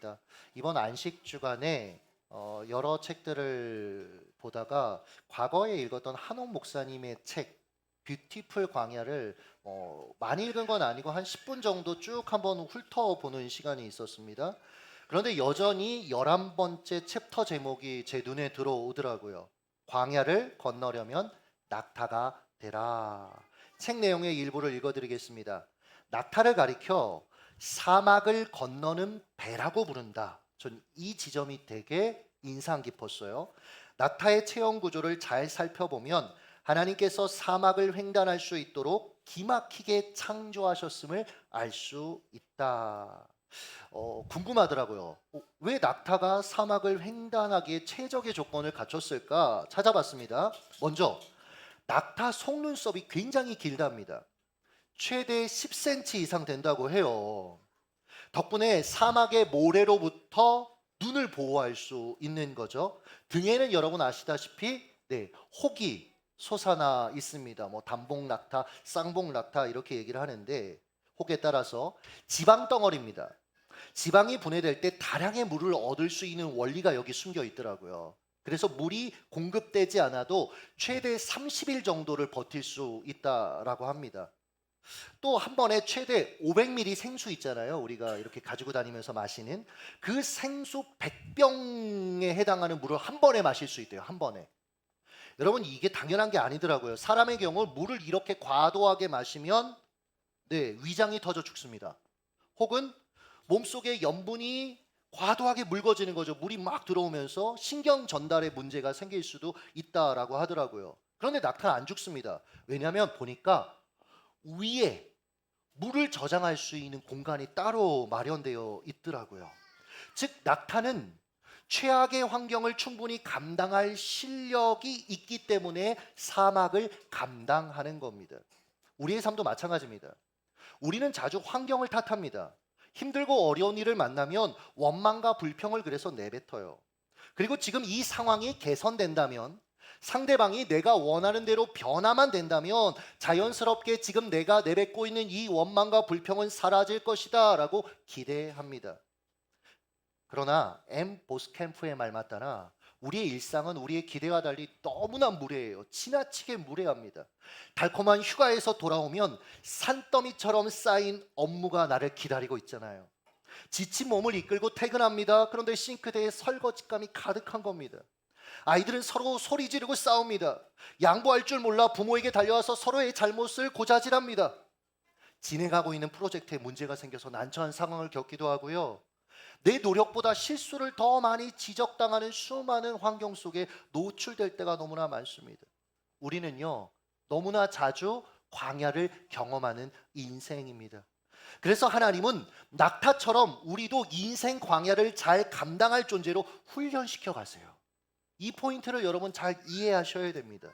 반갑습니다. 이번 안식 주간에 여러 책들을 보다가 과거에 읽었던 한옥 목사님의 책 뷰티풀 광야를 많이 읽은 건 아니고 한 10분 정도 쭉 한번 훑어보는 시간이 있었습니다. 그런데 여전히 11번째 챕터 제목이 제 눈에 들어오더라고요. 광야를 건너려면 낙타가 되라. 책 내용의 일부를 읽어드리겠습니다. 낙타를 가리켜 사막을 건너는 배라고 부른다. 전 이 지점이 되게 인상 깊었어요. 낙타의 체형 구조를 잘 살펴보면 하나님께서 사막을 횡단할 수 있도록 기막히게 창조하셨음을 알 수 있다. 궁금하더라고요. 왜 낙타가 사막을 횡단하기에 최적의 조건을 갖췄을까 찾아봤습니다. 먼저 낙타 속눈썹이 굉장히 길답니다. 최대 10cm 이상 된다고 해요. 덕분에 사막의 모래로부터 눈을 보호할 수 있는 거죠. 등에는 여러분 아시다시피 혹이 솟아나 있습니다. 뭐 단봉 낙타, 쌍봉 낙타 이렇게 얘기를 하는데 혹에 따라서 지방 덩어리입니다. 지방이 분해될 때 다량의 물을 얻을 수 있는 원리가 여기 숨겨 있더라고요. 그래서 물이 공급되지 않아도 최대 30일 정도를 버틸 수 있다라고 합니다. 또 한 번에 최대 500ml 생수 있잖아요. 우리가 이렇게 가지고 다니면서 마시는 그 생수 100병에 해당하는 물을 한 번에 마실 수 있대요. 한 번에. 여러분 이게 당연한 게 아니더라고요. 사람의 경우 물을 이렇게 과도하게 마시면 위장이 터져 죽습니다. 혹은 몸속에 염분이 과도하게 묽어지는 거죠. 물이 막 들어오면서 신경 전달에 문제가 생길 수도 있다라고 하더라고요. 그런데 낙타는 안 죽습니다. 왜냐하면 보니까 위에 물을 저장할 수 있는 공간이 따로 마련되어 있더라고요. 즉 낙타는 최악의 환경을 충분히 감당할 실력이 있기 때문에 사막을 감당하는 겁니다. 우리의 삶도 마찬가지입니다. 우리는 자주 환경을 탓합니다. 힘들고 어려운 일을 만나면 원망과 불평을 그래서 내뱉어요. 그리고 지금 이 상황이 개선된다면 상대방이 내가 원하는 대로 변화만 된다면 자연스럽게 지금 내가 내뱉고 있는 이 원망과 불평은 사라질 것이다 라고 기대합니다. 그러나 M 보스캠프의 말 맞다나 우리의 일상은 우리의 기대와 달리 너무나 무례해요. 지나치게 무례합니다. 달콤한 휴가에서 돌아오면 산더미처럼 쌓인 업무가 나를 기다리고 있잖아요. 지친 몸을 이끌고 퇴근합니다. 그런데 싱크대에 설거지감이 가득한 겁니다. 아이들은 서로 소리 지르고 싸웁니다. 양보할 줄 몰라 부모에게 달려와서 서로의 잘못을 고자질합니다. 진행하고 있는 프로젝트에 문제가 생겨서 난처한 상황을 겪기도 하고요. 내 노력보다 실수를 더 많이 지적당하는 수많은 환경 속에 노출될 때가 너무나 많습니다. 우리는요, 너무나 자주 광야를 경험하는 인생입니다. 그래서 하나님은 낙타처럼 우리도 인생 광야를 잘 감당할 존재로 훈련시켜 가세요. 이 포인트를 여러분 잘 이해하셔야 됩니다.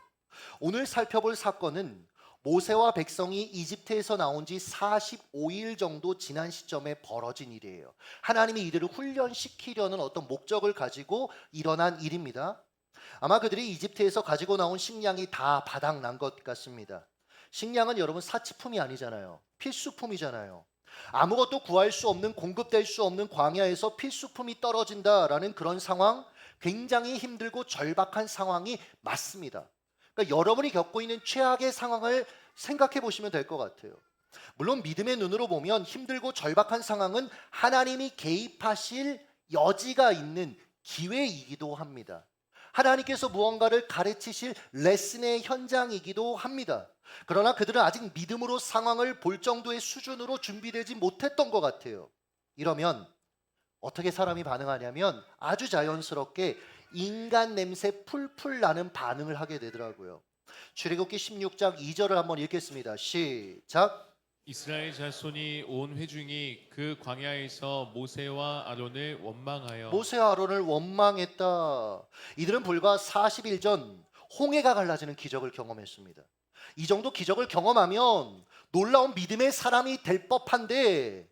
오늘 살펴볼 사건은 모세와 백성이 이집트에서 나온 지 45일 정도 지난 시점에 벌어진 일이에요. 하나님이 이들을 훈련시키려는 어떤 목적을 가지고 일어난 일입니다. 아마 그들이 이집트에서 가지고 나온 식량이 다 바닥난 것 같습니다. 식량은 여러분 사치품이 아니잖아요. 필수품이잖아요. 아무것도 구할 수 없는, 공급될 수 없는 광야에서 필수품이 떨어진다라는 그런 상황, 굉장히 힘들고 절박한 상황이 맞습니다. 그러니까 여러분이 겪고 있는 최악의 상황을 생각해 보시면 될 것 같아요. 물론 믿음의 눈으로 보면 힘들고 절박한 상황은 하나님이 개입하실 여지가 있는 기회이기도 합니다. 하나님께서 무언가를 가르치실 레슨의 현장이기도 합니다. 그러나 그들은 아직 믿음으로 상황을 볼 정도의 수준으로 준비되지 못했던 것 같아요. 이러면 어떻게 사람이 반응하냐면 아주 자연스럽게 인간 냄새 풀풀 나는 반응을 하게 되더라고요. 출애굽기 16장 2절을 한번 읽겠습니다. 시작. 이스라엘 자손이 온 회중이 그 광야에서 모세와 아론을 원망하여 모세와 아론을 원망했다. 이들은 불과 40일 전 홍해가 갈라지는 기적을 경험했습니다. 이 정도 기적을 경험하면 놀라운 믿음의 사람이 될 법한데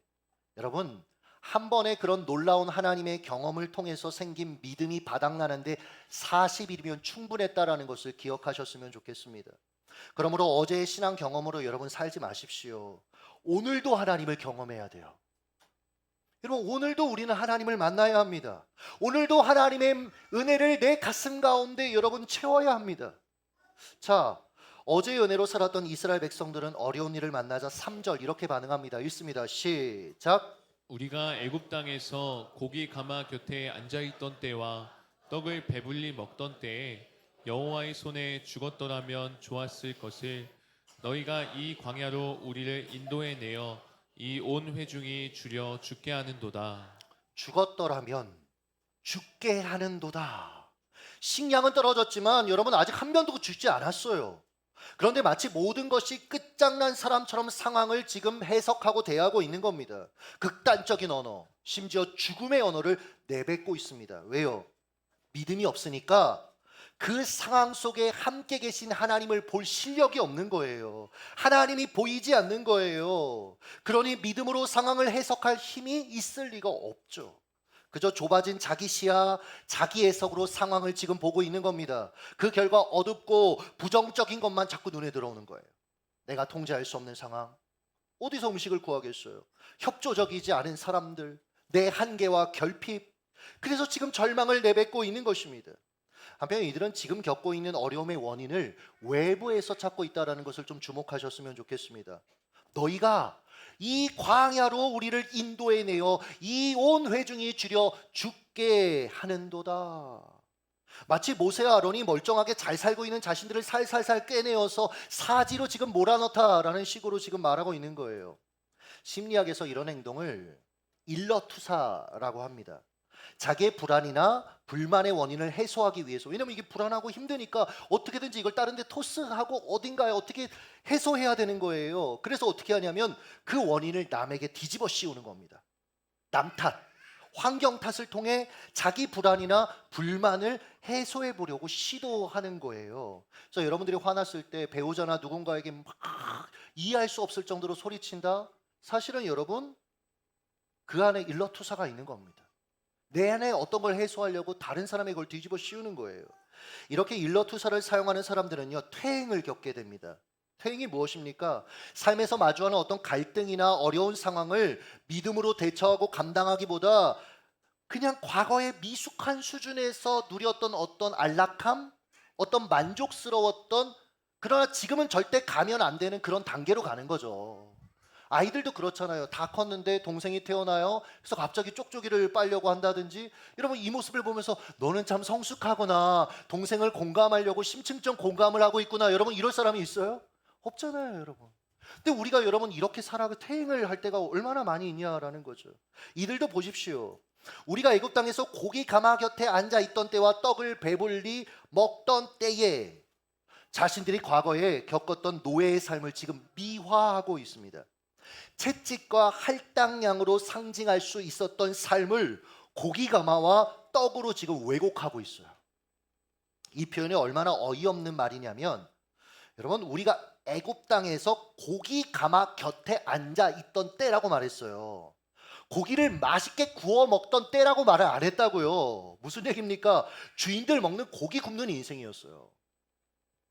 여러분 한 번의 그런 놀라운 하나님의 경험을 통해서 생긴 믿음이 바닥나는데 40일이면 충분했다라는 것을 기억하셨으면 좋겠습니다. 그러므로 어제의 신앙 경험으로 여러분 살지 마십시오. 오늘도 하나님을 경험해야 돼요. 여러분, 오늘도 우리는 하나님을 만나야 합니다. 오늘도 하나님의 은혜를 내 가슴 가운데 여러분 채워야 합니다. 자, 어제 은혜로 살았던 이스라엘 백성들은 어려운 일을 만나자 3절 이렇게 반응합니다. 읽습니다. 시작. 우리가 애굽 땅에서 고기 가마 곁에 앉아 있던 때와 떡을 배불리 먹던 때에 여호와의 손에 죽었더라면 좋았을 것을 너희가 이 광야로 우리를 인도해 내어 이 온 회중이 주려 죽게 하는도다. 죽었더라면 죽게 하는도다. 식량은 떨어졌지만 여러분 아직 한 면도 죽지 않았어요. 그런데 마치 모든 것이 끝장난 사람처럼 상황을 지금 해석하고 대하고 있는 겁니다. 극단적인 언어, 심지어 죽음의 언어를 내뱉고 있습니다. 왜요? 믿음이 없으니까 그 상황 속에 함께 계신 하나님을 볼 실력이 없는 거예요. 하나님이 보이지 않는 거예요. 그러니 믿음으로 상황을 해석할 힘이 있을 리가 없죠. 그저 좁아진 자기 시야, 자기 해석으로 상황을 지금 보고 있는 겁니다. 그 결과 어둡고 부정적인 것만 자꾸 눈에 들어오는 거예요. 내가 통제할 수 없는 상황, 어디서 음식을 구하겠어요? 협조적이지 않은 사람들, 내 한계와 결핍, 그래서 지금 절망을 내뱉고 있는 것입니다. 한편 이들은 지금 겪고 있는 어려움의 원인을 외부에서 찾고 있다는 것을 좀 주목하셨으면 좋겠습니다. 너희가 이 광야로 우리를 인도해 내어 이 온 회중이 주려 죽게 하는도다. 마치 모세와 아론이 멀쩡하게 잘 살고 있는 자신들을 살살살 꿰내어서 사지로 지금 몰아넣다라는 식으로 지금 말하고 있는 거예요. 심리학에서 이런 행동을 일러투사라고 합니다. 자기의 불안이나 불만의 원인을 해소하기 위해서, 왜냐면 이게 불안하고 힘드니까 어떻게든지 이걸 다른 데 토스하고 어딘가에 어떻게 해소해야 되는 거예요. 그래서 어떻게 하냐면 그 원인을 남에게 뒤집어 씌우는 겁니다. 남 탓, 환경 탓을 통해 자기 불안이나 불만을 해소해 보려고 시도하는 거예요. 그래서 여러분들이 화났을 때 배우자나 누군가에게 막 이해할 수 없을 정도로 소리친다? 사실은 여러분 그 안에 일러투사가 있는 겁니다. 내 안에 어떤 걸 해소하려고 다른 사람의 걸 뒤집어 씌우는 거예요. 이렇게 일러투사를 사용하는 사람들은요, 퇴행을 겪게 됩니다. 퇴행이 무엇입니까? 삶에서 마주하는 어떤 갈등이나 어려운 상황을 믿음으로 대처하고 감당하기보다 그냥 과거의 미숙한 수준에서 누렸던 어떤 안락함, 어떤 만족스러웠던, 그러나 지금은 절대 가면 안 되는 그런 단계로 가는 거죠. 아이들도 그렇잖아요. 다 컸는데 동생이 태어나요. 그래서 갑자기 쪽쪽이를 빨려고 한다든지. 여러분 이 모습을 보면서 너는 참 성숙하구나. 동생을 공감하려고 심층적 공감을 하고 있구나. 여러분 이럴 사람이 있어요? 없잖아요, 여러분. 근데 우리가 여러분 이렇게 살아가 퇴행을 할 때가 얼마나 많이 있냐라는 거죠. 이들도 보십시오. 우리가 애굽 땅에서 고기 가마 곁에 앉아 있던 때와 떡을 배불리 먹던 때에 자신들이 과거에 겪었던 노예의 삶을 지금 미화하고 있습니다. 채찍과 할당량으로 상징할 수 있었던 삶을 고기 가마와 떡으로 지금 왜곡하고 있어요. 이 표현이 얼마나 어이없는 말이냐면, 여러분 우리가 애굽 땅에서 고기 가마 곁에 앉아 있던 때라고 말했어요. 고기를 맛있게 구워 먹던 때라고 말을 안 했다고요. 무슨 얘기입니까? 주인들 먹는 고기 굽는 인생이었어요.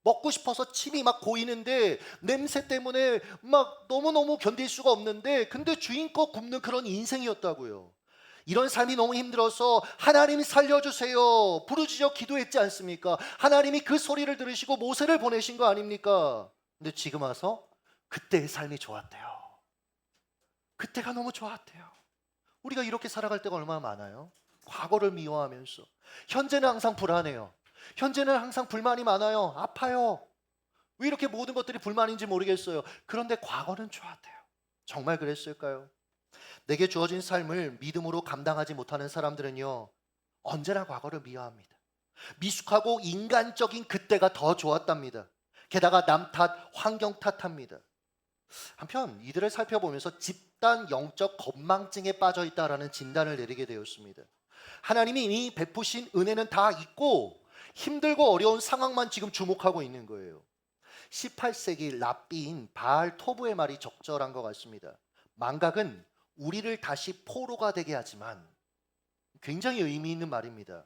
먹고 싶어서 침이 막 고이는데 냄새 때문에 막 너무너무 견딜 수가 없는데, 근데 주인 거 굽는 그런 인생이었다고요. 이런 삶이 너무 힘들어서 하나님이 살려주세요 부르짖어 기도했지 않습니까? 하나님이 그 소리를 들으시고 모세를 보내신 거 아닙니까? 근데 지금 와서 그때의 삶이 좋았대요. 그때가 너무 좋았대요. 우리가 이렇게 살아갈 때가 얼마나 많아요? 과거를 미워하면서. 현재는 항상 불안해요. 현재는 항상 불만이 많아요. 아파요. 왜 이렇게 모든 것들이 불만인지 모르겠어요. 그런데 과거는 좋았대요. 정말 그랬을까요? 내게 주어진 삶을 믿음으로 감당하지 못하는 사람들은요, 언제나 과거를 미워합니다. 미숙하고 인간적인 그때가 더 좋았답니다. 게다가 남 탓, 환경 탓합니다. 한편 이들을 살펴보면서 집단 영적 건망증에 빠져 있다라는 진단을 내리게 되었습니다. 하나님이 이미 베푸신 은혜는 다 있고 힘들고 어려운 상황만 지금 주목하고 있는 거예요. 18세기 랍비인 바알 토브의 말이 적절한 것 같습니다. 망각은 우리를 다시 포로가 되게 하지만, 굉장히 의미 있는 말입니다.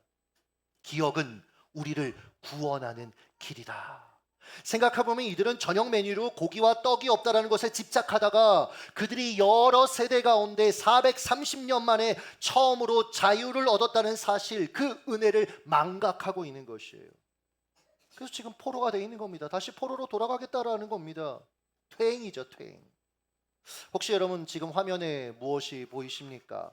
기억은 우리를 구원하는 길이다. 생각해보면 이들은 저녁 메뉴로 고기와 떡이 없다라는 것에 집착하다가 그들이 여러 세대 가운데 430년 만에 처음으로 자유를 얻었다는 사실, 그 은혜를 망각하고 있는 것이에요. 그래서 지금 포로가 되어 있는 겁니다. 다시 포로로 돌아가겠다라는 겁니다. 퇴행이죠, 퇴행. 혹시 여러분 지금 화면에 무엇이 보이십니까?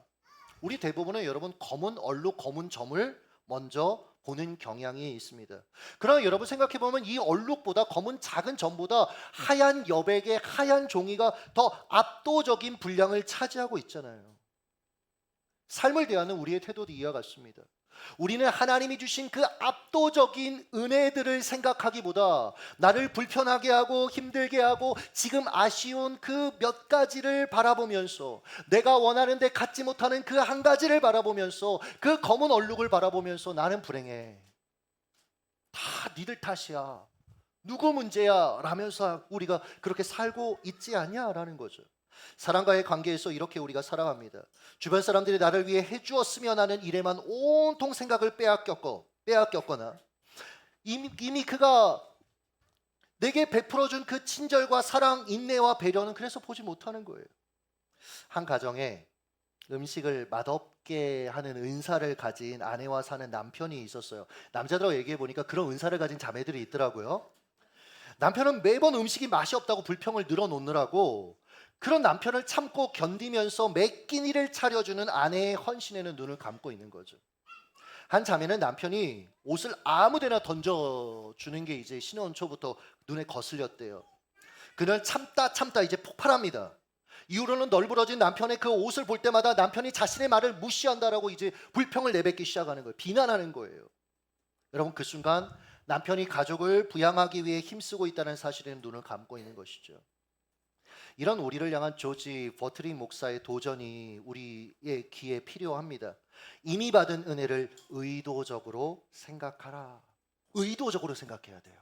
우리 대부분은 여러분 검은 얼룩, 검은 점을 먼저 보는 경향이 있습니다. 그러나 여러분 생각해 보면 이 얼룩보다 검은 작은 점보다 하얀 여백의 하얀 종이가 더 압도적인 분량을 차지하고 있잖아요. 삶을 대하는 우리의 태도도 이와 같습니다. 우리는 하나님이 주신 그 압도적인 은혜들을 생각하기보다 나를 불편하게 하고 힘들게 하고 지금 아쉬운 그 몇 가지를 바라보면서, 내가 원하는데 갖지 못하는 그 한 가지를 바라보면서, 그 검은 얼룩을 바라보면서 나는 불행해, 다 니들 탓이야, 누구 문제야 라면서 우리가 그렇게 살고 있지 않냐라는 거죠. 사람과의 관계에서 이렇게 우리가 살아갑니다. 주변 사람들이 나를 위해 해주었으면 하는 일에만 온통 생각을 빼앗겼거나 이미 그가 내게 베풀어준 그 친절과 사랑, 인내와 배려는 그래서 보지 못하는 거예요. 한 가정에 음식을 맛없게 하는 은사를 가진 아내와 사는 남편이 있었어요. 남자들하고 얘기해 보니까 그런 은사를 가진 자매들이 있더라고요. 남편은 매번 음식이 맛이 없다고 불평을 늘어놓느라고 그런 남편을 참고 견디면서 매 끼니를 차려주는 아내의 헌신에는 눈을 감고 있는 거죠. 한 자매는 남편이 옷을 아무데나 던져주는 게 이제 신혼 초부터 눈에 거슬렸대요. 그는 참다 이제 폭발합니다. 이후로는 널브러진 남편의 그 옷을 볼 때마다 남편이 자신의 말을 무시한다라고 이제 불평을 내뱉기 시작하는 거예요. 비난하는 거예요. 여러분, 그 순간 남편이 가족을 부양하기 위해 힘쓰고 있다는 사실에는 눈을 감고 있는 것이죠. 이런 우리를 향한 조지 버트린 목사의 도전이 우리의 귀에 필요합니다. 이미 받은 은혜를 의도적으로 생각하라. 의도적으로 생각해야 돼요.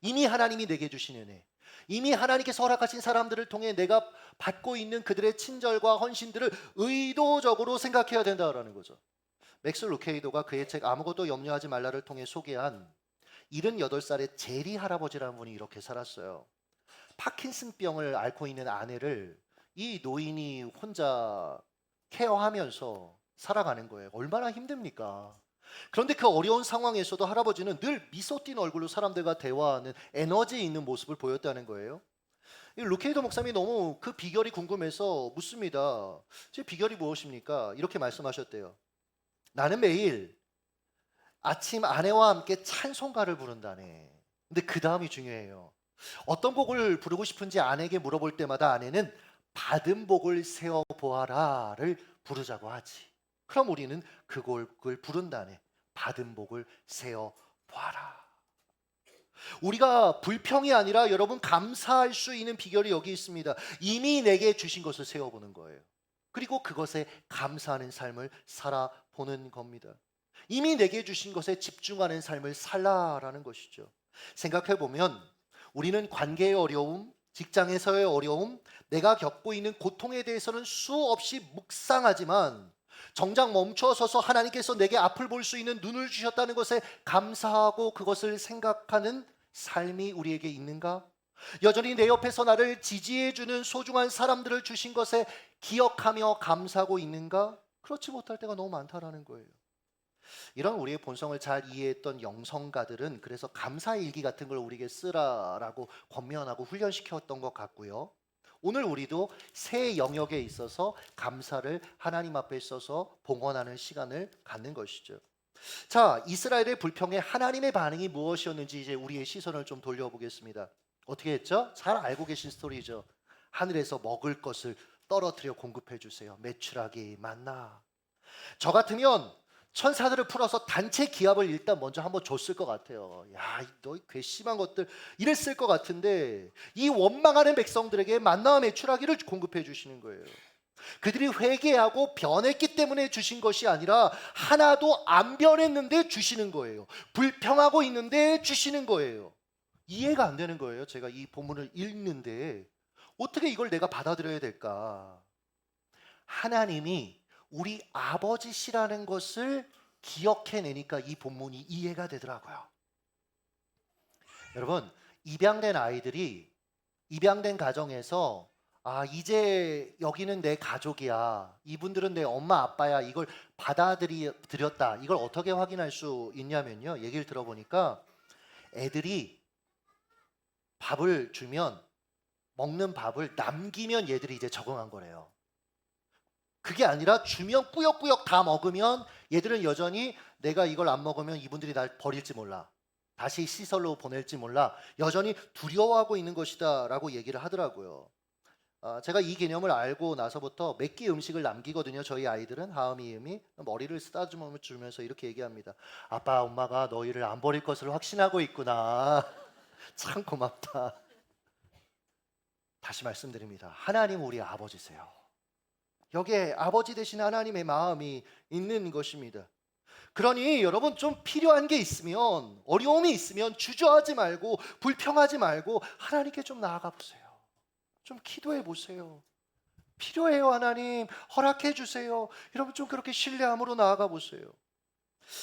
이미 하나님이 내게 주신 은혜, 이미 하나님께서 허락하신 사람들을 통해 내가 받고 있는 그들의 친절과 헌신들을 의도적으로 생각해야 된다는 거죠. 맥스 루케이도가 그의 책 아무것도 염려하지 말라를 통해 소개한 78살의 제리 할아버지라는 분이 이렇게 살았어요. 파킨슨병을 앓고 있는 아내를 이 노인이 혼자 케어하면서 살아가는 거예요. 얼마나 힘듭니까? 그런데 그 어려운 상황에서도 할아버지는 늘 미소 띈 얼굴로 사람들과 대화하는 에너지 있는 모습을 보였다는 거예요. 이 루케이도 목사님이 너무 그 비결이 궁금해서 묻습니다. 제 비결이 무엇입니까? 이렇게 말씀하셨대요. 나는 매일 아침 아내와 함께 찬송가를 부른다네. 근데 그 다음이 중요해요. 어떤 곡을 부르고 싶은지 아내에게 물어볼 때마다 아내는 받은 복을 세어 보아라를 부르자고 하지. 그럼 우리는 그 곡을 부른다네. 받은 복을 세어 보아라. 우리가 불평이 아니라 여러분 감사할 수 있는 비결이 여기 있습니다. 이미 내게 주신 것을 세어보는 거예요. 그리고 그것에 감사하는 삶을 살아보는 겁니다. 이미 내게 주신 것에 집중하는 삶을 살라라는 것이죠. 생각해보면 우리는 관계의 어려움, 직장에서의 어려움, 내가 겪고 있는 고통에 대해서는 수없이 묵상하지만 정작 멈춰서서 하나님께서 내게 앞을 볼 수 있는 눈을 주셨다는 것에 감사하고 그것을 생각하는 삶이 우리에게 있는가? 여전히 내 옆에서 나를 지지해주는 소중한 사람들을 주신 것에 기억하며 감사하고 있는가? 그렇지 못할 때가 너무 많다라는 거예요. 이런 우리의 본성을 잘 이해했던 영성가들은 그래서 감사의 일기 같은 걸 우리에게 쓰라라고 권면하고 훈련시켰던 것 같고요. 오늘 우리도 새 영역에 있어서 감사를 하나님 앞에 써서 봉헌하는 시간을 갖는 것이죠. 자, 이스라엘의 불평에 하나님의 반응이 무엇이었는지 이제 우리의 시선을 좀 돌려보겠습니다. 어떻게 했죠? 잘 알고 계신 스토리죠. 하늘에서 먹을 것을 떨어뜨려 공급해 주세요. 메추라기, 만나. 저 같으면 천사들을 풀어서 단체 기합을 일단 먼저 한번 줬을 것 같아요. 야, 너 괘씸한 것들, 이랬을 것 같은데 이 원망하는 백성들에게 만나와 메추라기를 공급해 주시는 거예요. 그들이 회개하고 변했기 때문에 주신 것이 아니라 하나도 안 변했는데 주시는 거예요. 불평하고 있는데 주시는 거예요. 이해가 안 되는 거예요. 제가 이 본문을 읽는데 어떻게 이걸 내가 받아들여야 될까? 하나님이 우리 아버지시라는 것을 기억해내니까 이 본문이 이해가 되더라고요. 여러분, 입양된 아이들이 입양된 가정에서 이제 여기는 내 가족이야. 이분들은 내 엄마 아빠야. 이걸 받아들였다. 이걸 어떻게 확인할 수 있냐면요. 얘기를 들어보니까 애들이 밥을 주면 먹는 밥을 남기면 얘들이 이제 적응한 거래요. 그게 아니라 주면 꾸역꾸역 다 먹으면 얘들은 여전히 내가 이걸 안 먹으면 이분들이 날 버릴지 몰라. 다시 시설로 보낼지 몰라. 여전히 두려워하고 있는 것이다 라고 얘기를 하더라고요. 제가 이 개념을 알고 나서부터 몇 끼 음식을 남기거든요. 저희 아이들은 하음이 이음이 머리를 쓰다주면서 이렇게 얘기합니다. 아빠 엄마가 너희를 안 버릴 것을 확신하고 있구나. 참 고맙다. 다시 말씀드립니다. 하나님 우리 아버지세요. 여기에 아버지 되신 하나님의 마음이 있는 것입니다. 그러니 여러분 좀 필요한 게 있으면 어려움이 있으면 주저하지 말고 불평하지 말고 하나님께 좀 나아가 보세요. 좀 기도해 보세요. 필요해요 하나님 허락해 주세요. 여러분 좀 그렇게 신뢰함으로 나아가 보세요.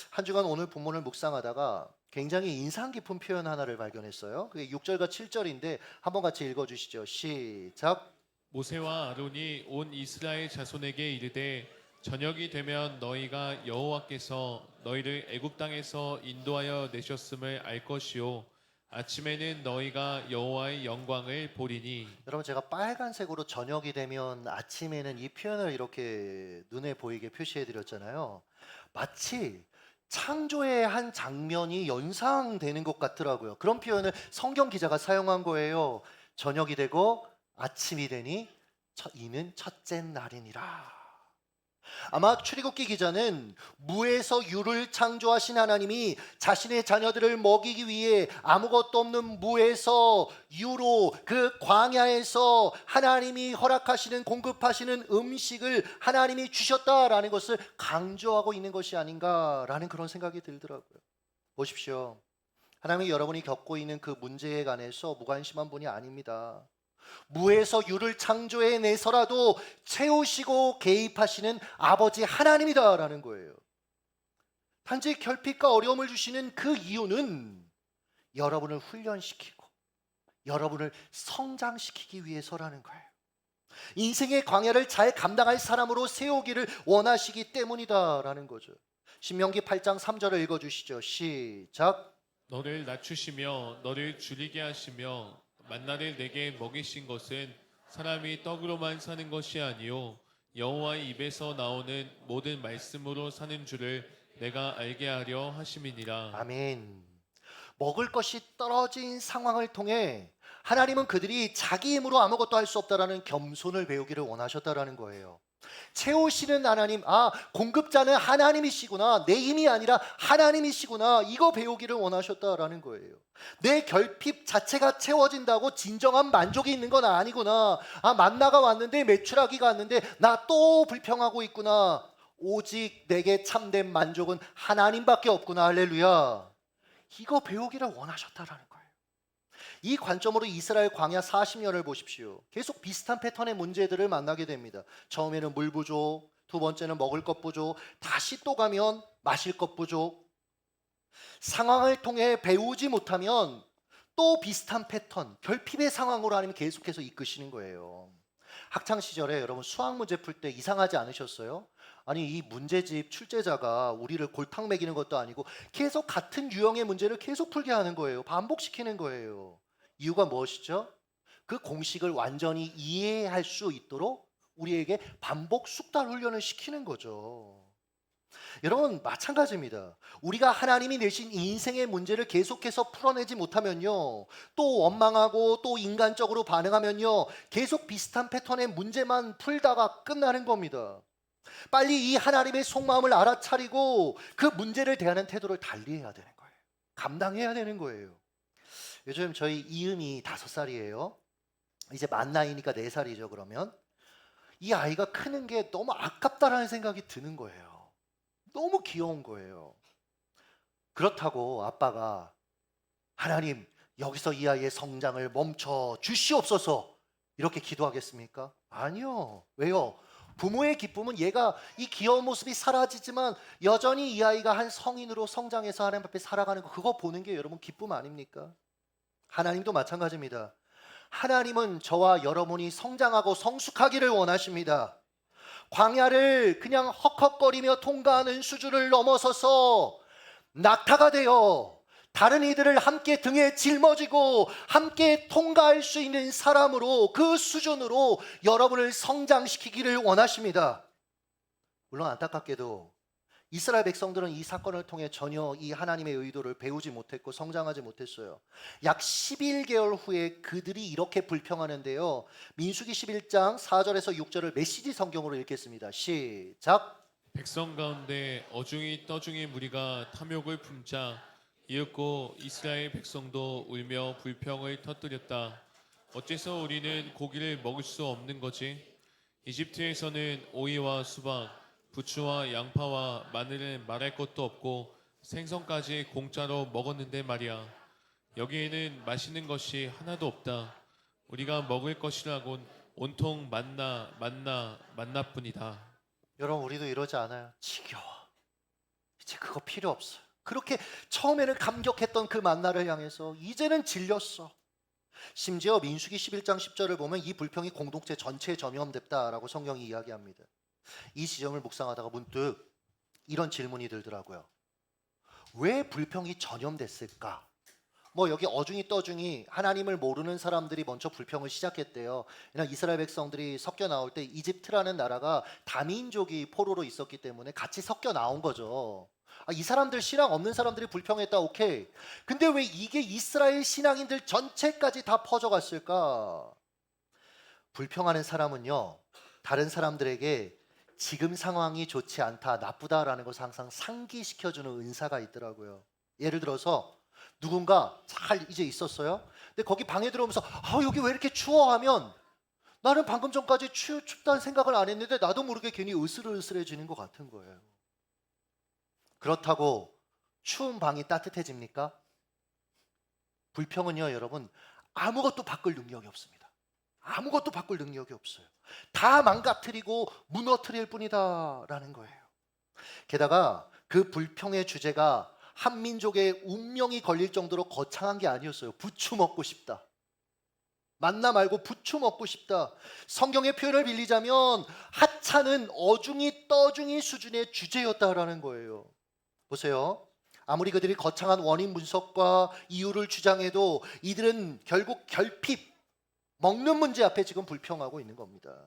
한 주간 오늘 본문을 묵상하다가 굉장히 인상 깊은 표현 하나를 발견했어요. 그게 6절과 7절인데 한번 같이 읽어주시죠. 시작. 모세와 아론이 온 이스라엘 자손에게 이르되 저녁이 되면 너희가 여호와께서 너희를 애굽 땅에서 인도하여 내셨음을 알 것이요 아침에는 너희가 여호와의 영광을 보리니. 여러분 제가 빨간색으로 저녁이 되면 아침에는 이 표현을 이렇게 눈에 보이게 표시해 드렸잖아요. 마치 창조의 한 장면이 연상되는 것 같더라고요. 그런 표현을 성경 기자가 사용한 거예요. 저녁이 되고 아침이 되니 이는 첫째 날이니라. 아마 출애굽기 기자는 무에서 유를 창조하신 하나님이 자신의 자녀들을 먹이기 위해 아무것도 없는 무에서 유로 그 광야에서 하나님이 허락하시는 공급하시는 음식을 하나님이 주셨다라는 것을 강조하고 있는 것이 아닌가라는 그런 생각이 들더라고요. 보십시오. 하나님이 여러분이 겪고 있는 그 문제에 관해서 무관심한 분이 아닙니다. 무에서 유를 창조해 내서라도 채우시고 개입하시는 아버지 하나님이다라는 거예요. 단지 결핍과 어려움을 주시는 그 이유는 여러분을 훈련시키고 여러분을 성장시키기 위해서라는 거예요. 인생의 광야를 잘 감당할 사람으로 세우기를 원하시기 때문이다라는 거죠. 신명기 8장 3절을 읽어주시죠. 시작. 너를 낮추시며 너를 줄이게 하시며 만나를 내게 먹이신 것은 사람이 떡으로만 사는 것이 아니요 여호와의 입에서 나오는 모든 말씀으로 사는 줄을 내가 알게 하려 하심이니라. 아멘. 먹을 것이 떨어진 상황을 통해 하나님은 그들이 자기 힘으로 아무것도 할 수 없다라는 겸손을 배우기를 원하셨다라는 거예요. 채우시는 하나님, 공급자는 하나님이시구나. 내 힘이 아니라 하나님이시구나. 이거 배우기를 원하셨다라는 거예요. 내 결핍 자체가 채워진다고 진정한 만족이 있는 건 아니구나. 만나가 왔는데 메추라기가 왔는데 나 또 불평하고 있구나. 오직 내게 참된 만족은 하나님밖에 없구나. 할렐루야. 이거 배우기를 원하셨다라는 거예요. 이 관점으로 이스라엘 광야 40년을 보십시오. 계속 비슷한 패턴의 문제들을 만나게 됩니다. 처음에는 물 부족, 두 번째는 먹을 것 부족, 다시 또 가면 마실 것 부족. 상황을 통해 배우지 못하면 또 비슷한 패턴, 결핍의 상황으로 하나님이 계속해서 이끄시는 거예요. 학창 시절에 여러분 수학 문제 풀 때 이상하지 않으셨어요? 아니 이 문제집 출제자가 우리를 골탕 먹이는 것도 아니고 계속 같은 유형의 문제를 계속 풀게 하는 거예요. 반복시키는 거예요. 이유가 무엇이죠? 그 공식을 완전히 이해할 수 있도록 우리에게 반복 숙달 훈련을 시키는 거죠. 여러분 마찬가지입니다. 우리가 하나님이 내신 인생의 문제를 계속해서 풀어내지 못하면요, 또 원망하고 또 인간적으로 반응하면요, 계속 비슷한 패턴의 문제만 풀다가 끝나는 겁니다. 빨리 이 하나님의 속마음을 알아차리고 그 문제를 대하는 태도를 달리해야 되는 거예요. 감당해야 되는 거예요. 요즘 저희 이음이 5살이에요. 이제 만 나이니까 4살이죠. 그러면 이 아이가 크는 게 너무 아깝다라는 생각이 드는 거예요. 너무 귀여운 거예요. 그렇다고 아빠가 하나님 여기서 이 아이의 성장을 멈춰 주시옵소서 이렇게 기도하겠습니까? 아니요. 왜요? 부모의 기쁨은 얘가 이 귀여운 모습이 사라지지만 여전히 이 아이가 한 성인으로 성장해서 하나님 앞에 살아가는 거, 그거 보는 게 여러분 기쁨 아닙니까? 하나님도 마찬가지입니다. 하나님은 저와 여러분이 성장하고 성숙하기를 원하십니다. 광야를 그냥 헉헉거리며 통과하는 수준을 넘어서서 낙타가 되어 다른 이들을 함께 등에 짊어지고 함께 통과할 수 있는 사람으로, 그 수준으로 여러분을 성장시키기를 원하십니다. 물론 안타깝게도 이스라엘 백성들은 이 사건을 통해 전혀 이 하나님의 의도를 배우지 못했고 성장하지 못했어요. 약 11개월 후에 그들이 이렇게 불평하는데요. 민수기 11장 4절에서 6절을 메시지 성경으로 읽겠습니다. 시작. 백성 가운데 어중이 떠중이 무리가 탐욕을 품자 이윽고 이스라엘 백성도 울며 불평을 터뜨렸다. 어째서 우리는 고기를 먹을 수 없는 거지? 이집트에서는 오이와 수박, 부추와 양파와 마늘은 말할 것도 없고 생선까지 공짜로 먹었는데 말이야. 여기에는 맛있는 것이 하나도 없다. 우리가 먹을 것이라곤 온통 만나뿐이다. 여러분, 우리도 이러지 않아요? 지겨워. 이제 그거 필요 없어요. 그렇게 처음에는 감격했던 그 만나를 향해서 이제는 질렸어. 심지어 민수기 11장 10절을 보면 이 불평이 공동체 전체에 전염됐다라고 성경이 이야기합니다. 이 지점을 묵상하다가 문득 이런 질문이 들더라고요. 왜 불평이 전염됐을까? 뭐 여기 어중이 떠중이 하나님을 모르는 사람들이 먼저 불평을 시작했대요. 왜냐하면 이스라엘 백성들이 섞여 나올 때 이집트라는 나라가 다민족이 포로로 있었기 때문에 같이 섞여 나온 거죠. 이 사람들 신앙 없는 사람들이 불평했다, 오케이. 근데 왜 이게 이스라엘 신앙인들 전체까지 다 퍼져갔을까? 불평하는 사람은요, 다른 사람들에게 지금 상황이 좋지 않다, 나쁘다라는 것을 항상 상기시켜주는 은사가 있더라고요. 예를 들어서 누군가 잘 이제 있었어요. 근데 거기 방에 들어오면서 여기 왜 이렇게 추워 하면 나는 방금 전까지 춥다는 생각을 안 했는데 나도 모르게 괜히 으슬으슬해지는 것 같은 거예요. 그렇다고 추운 방이 따뜻해집니까? 불평은요, 여러분, 아무것도 바꿀 능력이 없습니다. 아무것도 바꿀 능력이 없어요. 다 망가뜨리고 무너뜨릴 뿐이다라는 거예요. 게다가 그 불평의 주제가 한 민족의 운명이 걸릴 정도로 거창한 게 아니었어요. 부추 먹고 싶다. 만나 말고 부추 먹고 싶다. 성경의 표현을 빌리자면 하찮은 어중이 떠중이 수준의 주제였다라는 거예요. 보세요. 아무리 그들이 거창한 원인 분석과 이유를 주장해도 이들은 결국 결핍, 먹는 문제 앞에 지금 불평하고 있는 겁니다.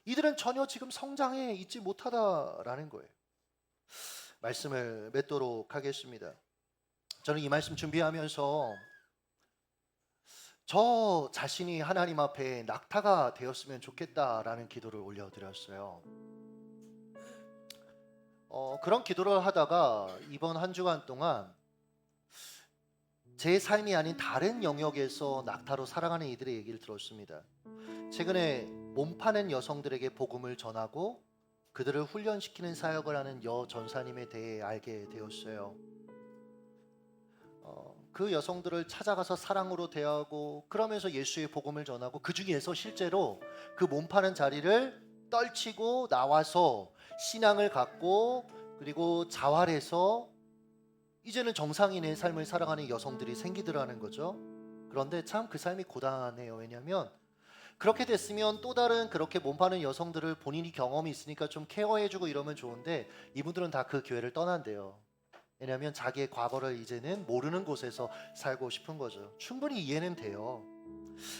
이들은 전혀 지금 성장해 있지 못하다라는 거예요. 말씀을 맺도록 하겠습니다. 저는 이 말씀 준비하면서 저 자신이 하나님 앞에 낙타가 되었으면 좋겠다라는 기도를 올려드렸어요. 그런 기도를 하다가 이번 한 주간 동안 제 삶이 아닌 다른 영역에서 낙타로 살아가는 이들의 얘기를 들었습니다. 최근에 몸 파는 여성들에게 복음을 전하고 그들을 훈련시키는 사역을 하는 여 전사님에 대해 알게 되었어요. 그 여성들을 찾아가서 사랑으로 대하고 그러면서 예수의 복음을 전하고 그 중에서 실제로 그 몸 파는 자리를 떨치고 나와서 신앙을 갖고 그리고 자활해서 이제는 정상인의 삶을 살아가는 여성들이 생기더라는 거죠. 그런데 참 그 삶이 고단해요. 왜냐하면 그렇게 됐으면 또 다른 그렇게 몸 파는 여성들을 본인이 경험이 있으니까 좀 케어해주고 이러면 좋은데 이분들은 다 그 교회를 떠난대요. 왜냐하면 자기의 과거를 이제는 모르는 곳에서 살고 싶은 거죠. 충분히 이해는 돼요.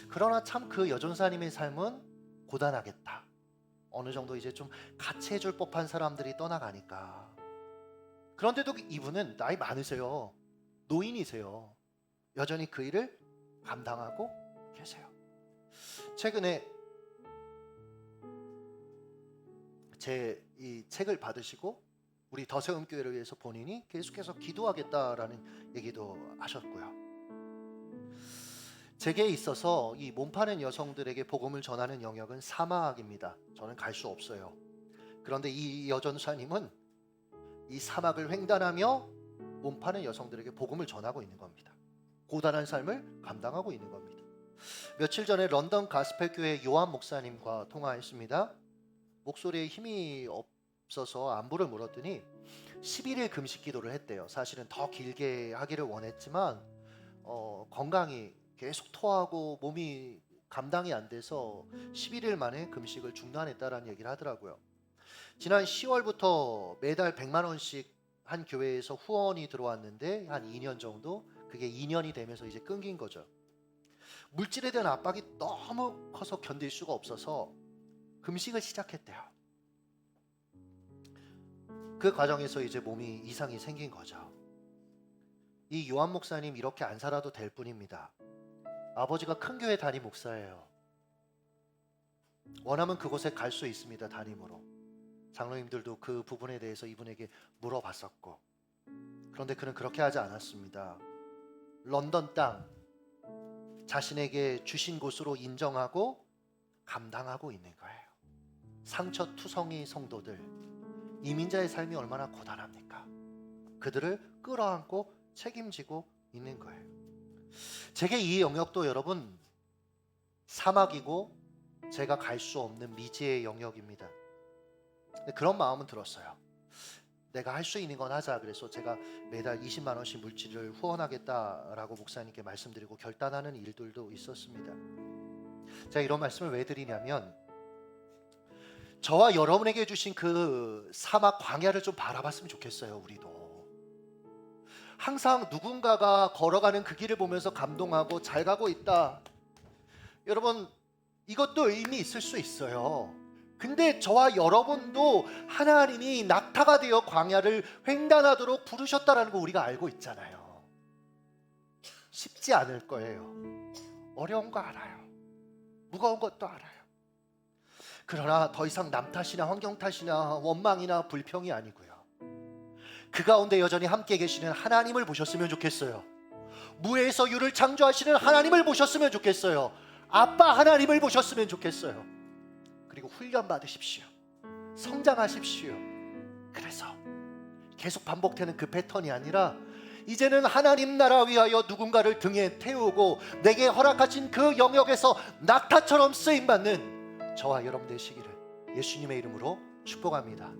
그러나 참 그 여전사님의 삶은 고단하겠다. 어느 정도 이제 좀 같이 해줄 법한 사람들이 떠나가니까. 그런데도 이분은 나이 많으세요. 노인이세요. 여전히 그 일을 감당하고 계세요. 최근에 제 이 책을 받으시고 우리 더세움교회를 위해서 본인이 계속해서 기도하겠다라는 얘기도 하셨고요. 제게 있어서 이 몸 파는 여성들에게 복음을 전하는 영역은 사막입니다. 저는 갈 수 없어요. 그런데 이 여전사님은 이 사막을 횡단하며 몸 파는 여성들에게 복음을 전하고 있는 겁니다. 고단한 삶을 감당하고 있는 겁니다. 며칠 전에 런던 가스펠교회 요한 목사님과 통화했습니다. 목소리에 힘이 없어서 안부를 물었더니 11일 금식 기도를 했대요. 사실은 더 길게 하기를 원했지만 건강이 계속 토하고 몸이 감당이 안 돼서 11일 만에 금식을 중단했다라는 얘기를 하더라고요. 지난 10월부터 매달 100만 원씩 한 교회에서 후원이 들어왔는데 한 2년 정도, 그게 2년이 되면서 이제 끊긴 거죠. 물질에 대한 압박이 너무 커서 견딜 수가 없어서 금식을 시작했대요. 그 과정에서 이제 몸이 이상이 생긴 거죠. 이 요한 목사님 이렇게 안 살아도 될 뿐입니다. 아버지가 큰 교회 담임 목사예요. 원하면 그곳에 갈 수 있습니다. 담임으로. 장로님들도 그 부분에 대해서 이분에게 물어봤었고, 그런데 그는 그렇게 하지 않았습니다. 런던 땅, 자신에게 주신 곳으로 인정하고 감당하고 있는 거예요. 상처투성이 성도들, 이민자의 삶이 얼마나 고단합니까? 그들을 끌어안고 책임지고 있는 거예요. 제게 이 영역도 여러분 사막이고 제가 갈 수 없는 미지의 영역입니다. 근데 그런 마음은 들었어요. 내가 할 수 있는 건 하자. 그래서 제가 매달 20만 원씩 물질을 후원하겠다라고 목사님께 말씀드리고 결단하는 일들도 있었습니다. 제가 이런 말씀을 왜 드리냐면, 저와 여러분에게 주신 그 사막 광야를 좀 바라봤으면 좋겠어요. 우리도 항상 누군가가 걸어가는 그 길을 보면서 감동하고 잘 가고 있다. 여러분, 이것도 의미 있을 수 있어요. 근데 저와 여러분도 하나님이 낙타가 되어 광야를 횡단하도록 부르셨다라는 거 우리가 알고 있잖아요. 쉽지 않을 거예요. 어려운 거 알아요. 무거운 것도 알아요. 그러나 더 이상 남 탓이나 환경 탓이나 원망이나 불평이 아니고요, 그 가운데 여전히 함께 계시는 하나님을 보셨으면 좋겠어요. 무에서 유를 창조하시는 하나님을 보셨으면 좋겠어요. 아빠 하나님을 보셨으면 좋겠어요. 그리고 훈련 받으십시오. 성장하십시오. 그래서 계속 반복되는 그 패턴이 아니라 이제는 하나님 나라 위하여 누군가를 등에 태우고 내게 허락하신 그 영역에서 낙타처럼 쓰임받는 저와 여러분 되시기를 예수님의 이름으로 축복합니다.